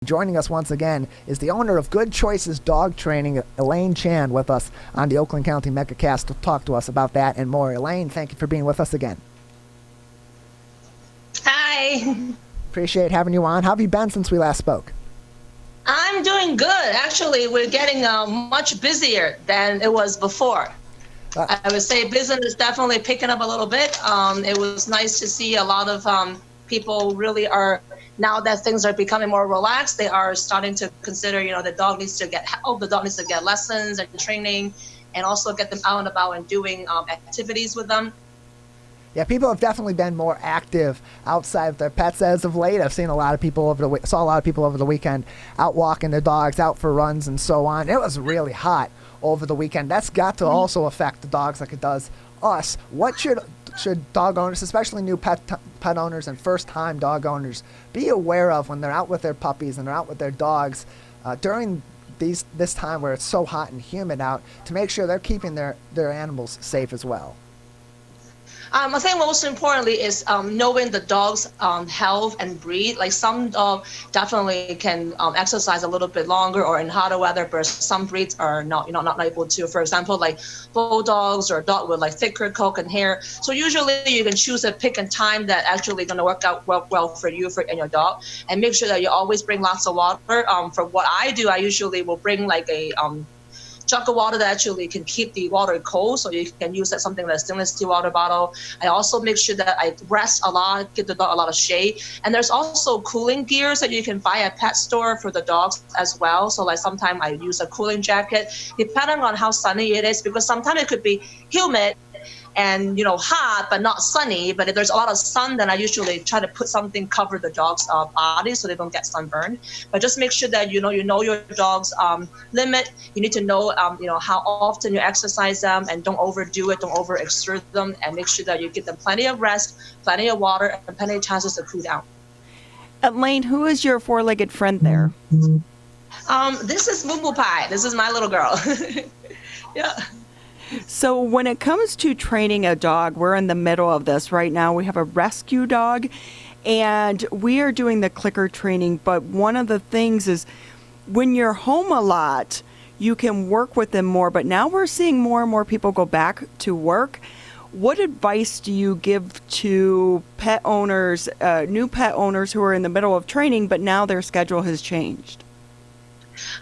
Joining us once again is the owner of Good Choices Dog Training, Elaine Chan, with us on the Oakland County MegaCast to talk to us about that and more. Elaine, thank you for being with us again. Hi. Appreciate having you on. How have you been since we last spoke? I'm doing good. Actually, we're getting much busier than it was before. I would say business is definitely picking up a little bit. It was nice to see a lot of people really are, now that things are becoming more relaxed, they are starting to consider, the dog needs to get help, the dog needs to get lessons and training, and also get them out and about and doing activities with them. Yeah, people have definitely been more active outside of their pets as of late. I've seen a lot of people saw a lot of people over the weekend out walking their dogs, out for runs and so on. It was really hot over the weekend. That's got to also affect the dogs like it does us. What should dog owners, especially new pet owners and first-time dog owners, be aware of when they're out with their puppies and they're out with their dogs during this time where it's so hot and humid out, to make sure they're keeping their animals safe as well? I think most importantly is knowing the dog's health and breed. Like some dog definitely can exercise a little bit longer or in hotter weather, but some breeds are not able to. For example, like bulldogs or a dog with like thicker coat and hair. So usually you can choose a pick and time that actually going to work out well for you and your dog, and make sure that you always bring lots of water. For what I do, I usually will bring like a jug of water that actually can keep the water cold, so you can use that something like a stainless steel water bottle. I also make sure that I rest a lot, give the dog a lot of shade. And there's also cooling gears that you can buy at pet store for the dogs as well. So like sometimes I use a cooling jacket, depending on how sunny it is, because sometimes it could be humid and hot but not sunny. But if there's a lot of sun, then I usually try to put something cover the dog's body so they don't get sunburned. But just make sure that you know your dog's limit. You need to know how often you exercise them, and don't overdo it, don't overexert them, and make sure that you give them plenty of rest, plenty of water, and plenty of chances to cool down. Elaine, who is your four-legged friend there? This is Moo Pie. This is my little girl. Yeah. So when it comes to training a dog, we're in the middle of this right now. We have a rescue dog, and we are doing the clicker training. But one of the things is when you're home a lot, you can work with them more. But now we're seeing more and more people go back to work. What advice do you give to pet owners, new pet owners who are in the middle of training, but now their schedule has changed?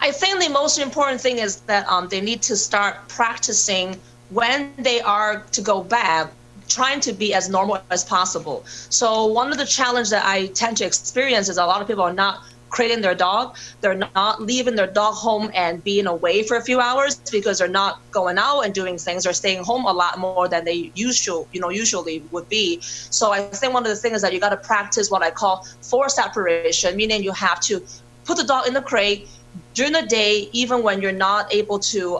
I think the most important thing is that they need to start practicing when they are to go back, trying to be as normal as possible. So one of the challenges that I tend to experience is a lot of people are not cradling their dog. They're not leaving their dog home and being away for a few hours because they're not going out and doing things. They're staying home a lot more than they usually would be. So I think one of the things is that you got to practice what I call forced separation, meaning you have to put the dog in the crate during the day, even when you're not able to,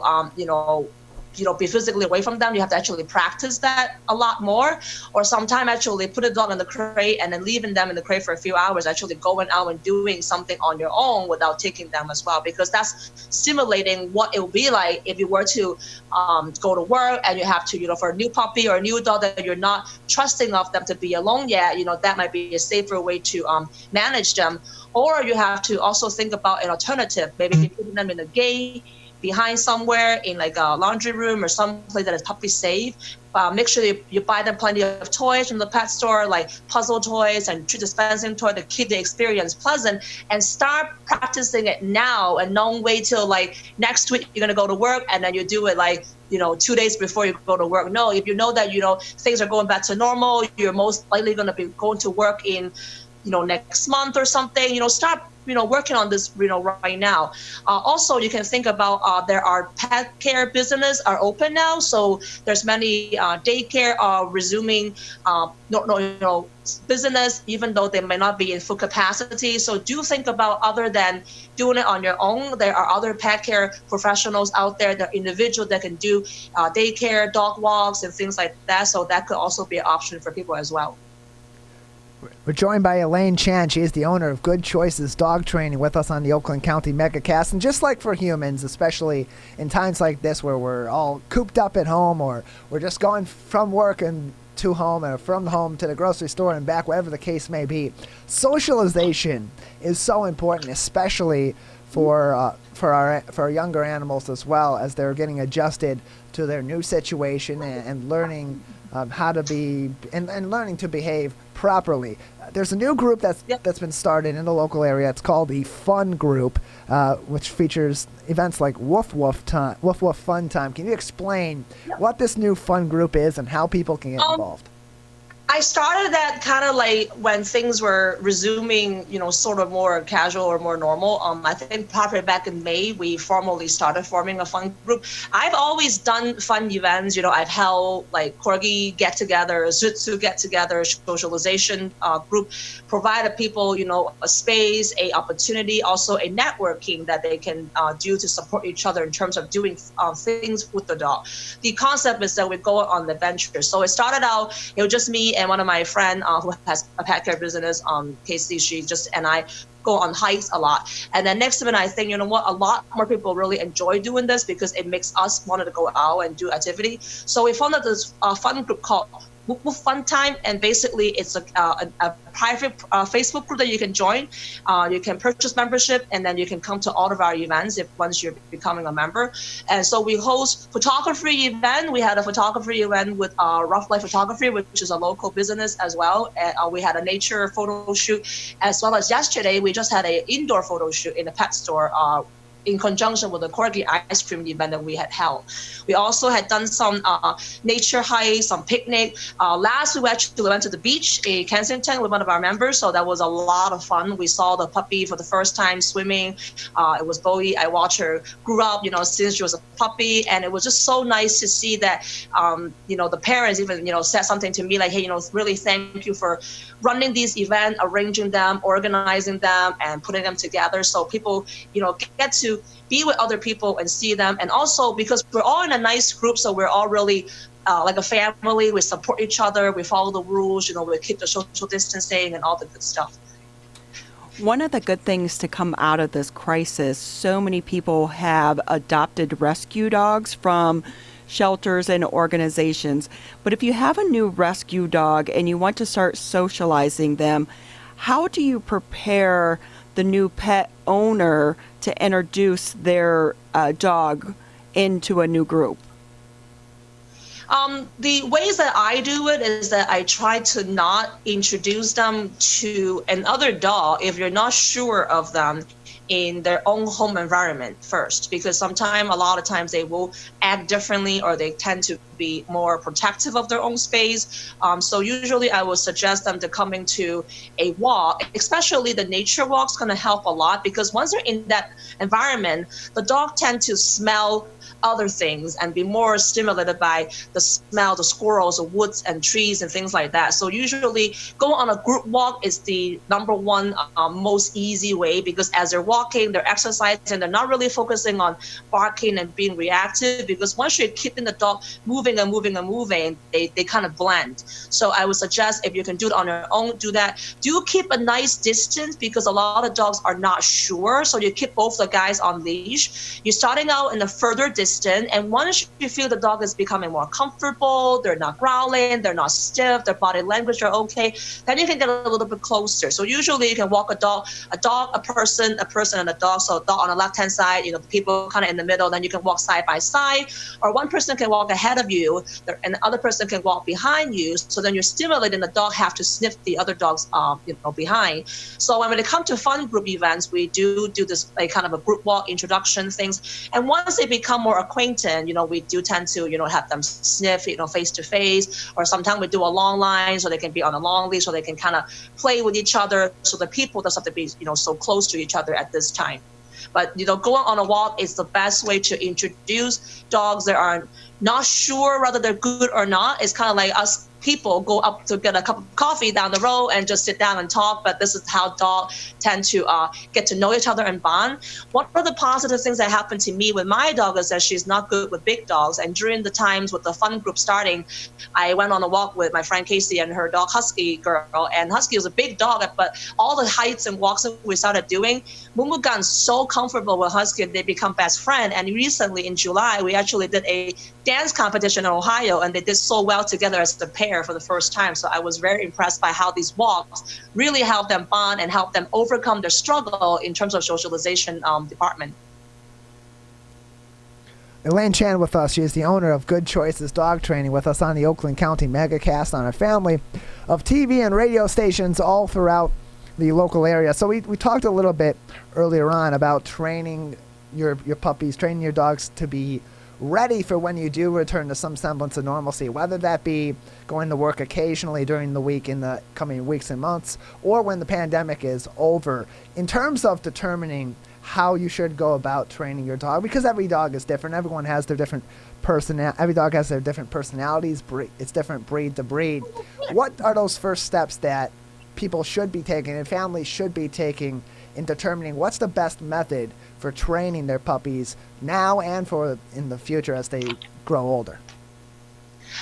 be physically away from them. You have to actually practice that a lot more. Or sometimes actually put a dog in the crate and then leaving them in the crate for a few hours, actually going out and doing something on your own without taking them as well, because that's simulating what it would be like if you were to go to work and you have to, for a new puppy or a new dog that you're not trusting of them to be alone yet, that might be a safer way to manage them. Or you have to also think about an alternative. Maybe you're putting them in a gate behind somewhere in like a laundry room or some place that is puppy safe. Make sure you buy them plenty of toys from the pet store, like puzzle toys and treat dispensing toy to keep the experience pleasant, and start practicing it now, and don't wait till like next week you're going to go to work and then you do it like 2 days before you go to work. No, if you know that things are going back to normal, you're most likely going to be going to work in next month or something. Start working on this right now. Also, you can think about there are pet care business are open now, so there's many daycare are resuming business, even though they may not be in full capacity. So do think about, other than doing it on your own, there are other pet care professionals out there, that individual that can do daycare, dog walks, and things like that. So that could also be an option for people as well. We're joined by Elaine Chan. She is the owner of Good Choices Dog Training, with us on the Oakland County MegaCast. And just like for humans, especially in times like this where we're all cooped up at home, or we're just going from work and to home or from home to the grocery store and back, whatever the case may be. Socialization is so important, especially for our younger animals as well, as they're getting adjusted to their new situation and learning how to be and learning to behave properly. There's a new group that's been started in the local area. It's called the Fun Group, which features events like Woof Woof Fun Time. Can you explain what this new Fun Group is and how people can get involved? I started that kind of like when things were resuming, sort of more casual or more normal. I think probably back in May, we formally started forming a fun group. I've always done fun events. I've held like corgi get-togethers, Shih Tzu get-togethers, socialization group, provided people, a space, a opportunity, also a networking that they can do to support each other in terms of doing things with the dog. The concept is that we go on adventures. So it started out, just me and one of my friend who has a pet care business, Casey, she and I go on hikes a lot. And then next minute, I think, a lot more people really enjoy doing this because it makes us want to go out and do activity. So we founded this fun group called Fun Time, and basically it's a private Facebook group that you can join. You can purchase membership, and then you can come to all of our events once you're becoming a member. And so we host photography event. We had a photography event with Rough Life Photography, which is a local business as well. And we had a nature photo shoot, as well as yesterday we just had an indoor photo shoot in a pet store in conjunction with the corgi ice cream event that we had held. We also had done some nature hikes, some picnic. Last we actually went to the beach in Kensington with one of our members, so that was a lot of fun. We saw the puppy for the first time swimming. It was Bowie. I watched her grew up, since she was a puppy, and it was just so nice to see that, the parents even, said something to me like, hey, really thank you for running these events, arranging them, organizing them, and putting them together so people, get to be with other people and see them. And also because we're all in a nice group, so we're all really like a family. We support each other. We follow the rules. We keep the social distancing and all the good stuff. One of the good things to come out of this crisis, so many people have adopted rescue dogs from shelters and organizations. But if you have a new rescue dog and you want to start socializing them, how do you prepare the new pet owner to introduce their dog into a new group? The ways that I do it is that I try to not introduce them to another dog if you're not sure of them in their own home environment first, because a lot of times they will act differently or they tend to be more protective of their own space. So usually I would suggest them to coming to a walk, especially the nature walk's going to help a lot, because once they're in that environment, the dog tend to smell other things and be more stimulated by the smell, the squirrels, the woods and trees and things like that. So usually going on a group walk is the number one most easy way, because as they're walking, they're exercising, they're not really focusing on barking and being reactive, because once you're keeping the dog moving and moving and moving, they kind of blend. So I would suggest if you can do it on your own, do that. Do keep a nice distance, because a lot of dogs are not sure. So you keep both the guys on leash. You're starting out in a further distance, and once you feel the dog is becoming more comfortable, they're not growling, they're not stiff, their body language are okay, then you can get a little bit closer. So usually you can walk a dog, a person, and a dog. So a dog on the left-hand side, people kind of in the middle, then you can walk side by side, or one person can walk ahead of you and the other person can walk behind you. So then you're stimulating the dog have to sniff the other dogs behind. So when it comes to fun group events, we do this like kind of a group walk introduction things. And once they become more acquainted, we do tend to, have them sniff, face to face, or sometimes we do a long line so they can be on a long leash so they can kind of play with each other. So the people doesn't have to be, so close to each other at this time. But, going on a walk is the best way to introduce dogs that are not sure whether they're good or not. It's kind of like us people go up to get a cup of coffee down the road and just sit down and talk, but this is how dogs tend to get to know each other and bond. One of the positive things that happened to me with my dog is that she's not good with big dogs, and during the times with the fun group starting, I went on a walk with my friend Casey and her dog Husky girl, and Husky was a big dog, but all the hikes and walks that we started doing, Mumu got so comfortable with Husky, they become best friend. And recently in July, we actually did a dance competition in Ohio, and they did so well together as a pair for the first time. So I was very impressed by how these walks really help them bond and help them overcome their struggle in terms of socialization department. Elaine Chan with us. She is the owner of Good Choices Dog Training, with us on the Oakland County Megacast on a family of TV and radio stations all throughout the local area. So we talked a little bit earlier on about training your puppies, training your dogs to be ready for when you do return to some semblance of normalcy, whether that be going to work occasionally during the week in the coming weeks and months, or when the pandemic is over. In terms of determining how you should go about training your dog, because every dog is different. Everyone has their different every dog has their different personalities. It's different breed to breed. What are those first steps that people should be taking and families should be taking in determining what's the best method for training their puppies now and for in the future as they grow older?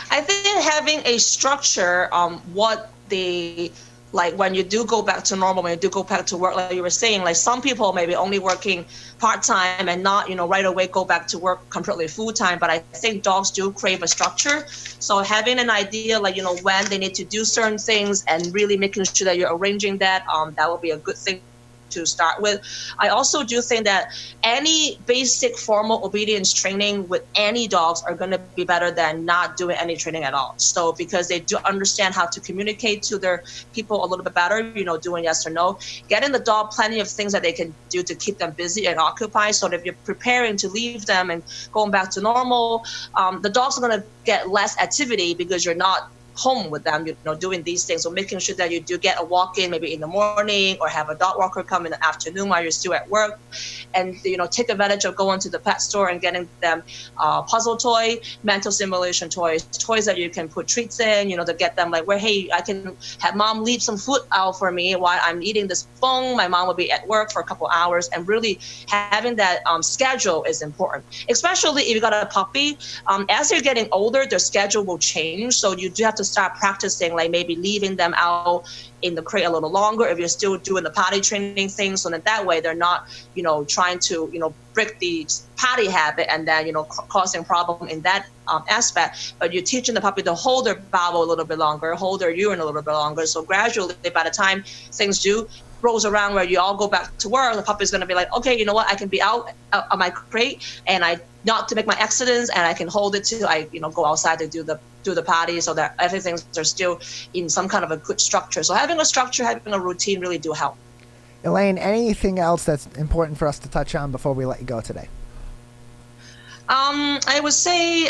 I think having a structure what the like when you do go back to normal, when you do go back to work, like you were saying, like some people maybe only working part-time and not, right away go back to work completely full-time. But I think dogs do crave a structure. So having an idea, like, when they need to do certain things and really making sure that you're arranging that, that will be a good thing to start with. I also do think that any basic formal obedience training with any dogs are going to be better than not doing any training at all. So because they do understand how to communicate to their people a little bit better, doing yes or no, getting the dog plenty of things that they can do to keep them busy and occupied. So that if you're preparing to leave them and going back to normal, the dogs are going to get less activity because you're not home with them, doing these things. So making sure that you do get a walk in maybe in the morning, or have a dog walker come in the afternoon while you're still at work, and take advantage of going to the pet store and getting them puzzle toy, mental simulation toys that you can put treats in, to get them like, where, hey, I can have mom leave some food out for me while I'm eating this bone. My mom will be at work for a couple hours, and really having that schedule is important, especially if you got a puppy. As they're getting older, their schedule will change, so you do have to start practicing, like maybe leaving them out in the crate a little longer if you're still doing the potty training thing, so that way they're not trying to break the potty habit and then causing problem in that aspect. But you're teaching the puppy to hold their bowel a little bit longer, hold their urine a little bit longer, so gradually by the time things do rolls around where you all go back to work, the puppy's going to be like, okay, you know what, I can be out of my crate and I not to make my accidents, and I can hold it till I go outside to do the potty, so that everything's are still in some kind of a good structure. So having a structure, having a routine really do help. Elaine, anything else that's important for us to touch on before we let you go today? I would say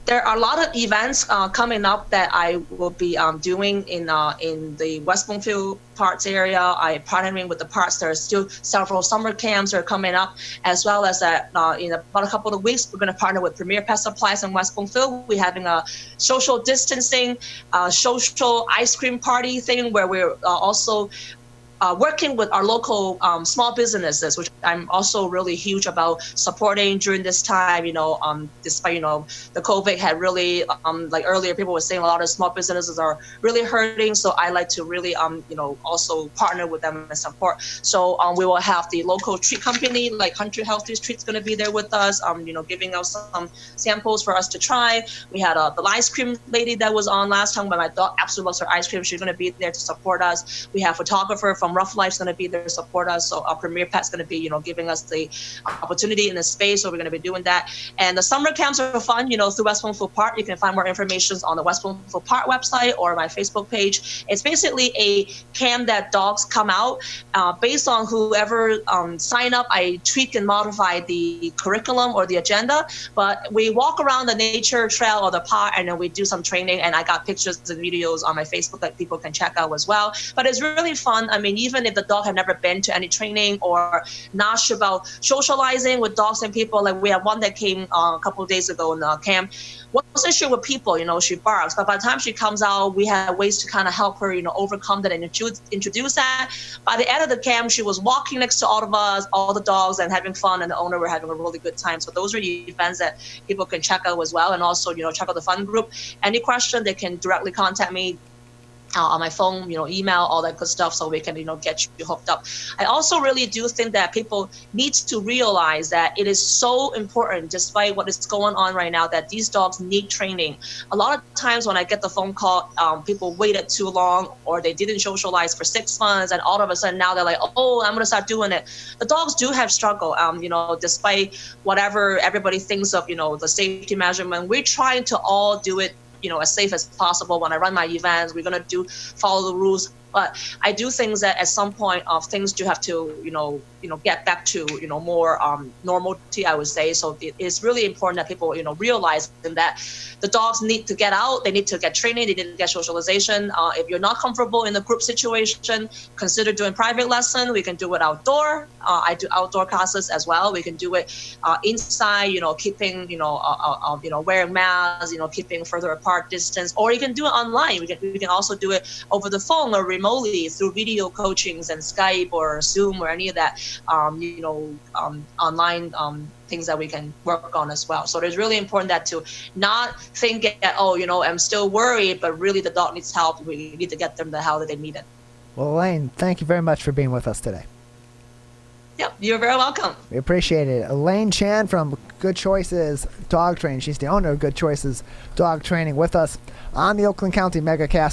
there are a lot of events coming up that I will be doing in the West Bloomfield Parks area. I'm partnering with the parks. There are still several summer camps that are coming up, as well as in about a couple of weeks, we're going to partner with Premier Pet Supplies in West Bloomfield. We're having a social distancing, social ice cream party thing where we're also working with our local small businesses, which I'm also really huge about supporting during this time. Despite the COVID had really like earlier people were saying, a lot of small businesses are really hurting. So I like to really also partner with them and support. So we will have the local treat company like Country Healthy Treats going to be there with us. Giving out some samples for us to try. We had the ice cream lady that was on last time, but my dog absolutely loves her ice cream. She's going to be there to support us. We have a photographer from Rough Life's going to be there to support us. So our Premier Pet's going to be, giving us the opportunity in the space. So we're going to be doing that. And the summer camps are fun, through West Bloomfield Park. You can find more information on the West Bloomfield Park website or my Facebook page. It's basically a camp that dogs come out based on whoever sign up. I tweak and modify the curriculum or the agenda, but we walk around the nature trail or the park, and then we do some training. And I got pictures and videos on my Facebook that people can check out as well. But it's really fun. I mean, even if the dog had never been to any training or not sure about socializing with dogs and people, like we have one that came a couple of days ago in the camp, wasn't sure with people, she barks, but by the time she comes out, we have ways to kind of help her, overcome that and introduce that. By the end of the camp, she was walking next to all of us, all the dogs, and having fun, and the owner were having a really good time. So those are the events that people can check out as well, and also, check out the fun group. Any question, they can directly contact me on my phone, email, all that good stuff, so we can, get you hooked up. I also really do think that people need to realize that it is so important, despite what is going on right now, that these dogs need training. A lot of times when I get the phone call, people waited too long, or they didn't socialize for 6 months, and all of a sudden now they're like, oh, I'm going to start doing it. The dogs do have struggle, despite whatever everybody thinks of, the safety measurement. We're trying to all do it as safe as possible. When I run my events, we're going to follow the rules. But I do think that at some point things do have to, get back to, more normality, I would say. So it's really important that people, realize that the dogs need to get out. They need to get training. They need to get socialization. If you're not comfortable in the group situation, consider doing private lesson. We can do it outdoor. I do outdoor classes as well. We can do it inside, keeping, wearing masks, keeping further apart distance, or you can do it online. We can also do it over the phone or remotely through video coachings and Skype or Zoom or any of that, online things that we can work on as well. So it's really important that to not think that, I'm still worried, but really the dog needs help. We need to get them the help that they need it. Well, Elaine, thank you very much for being with us today. Yep, you're very welcome. We appreciate it. Elaine Chan from Good Choices Dog Training. She's the owner of Good Choices Dog Training with us on the Oakland County MegaCast.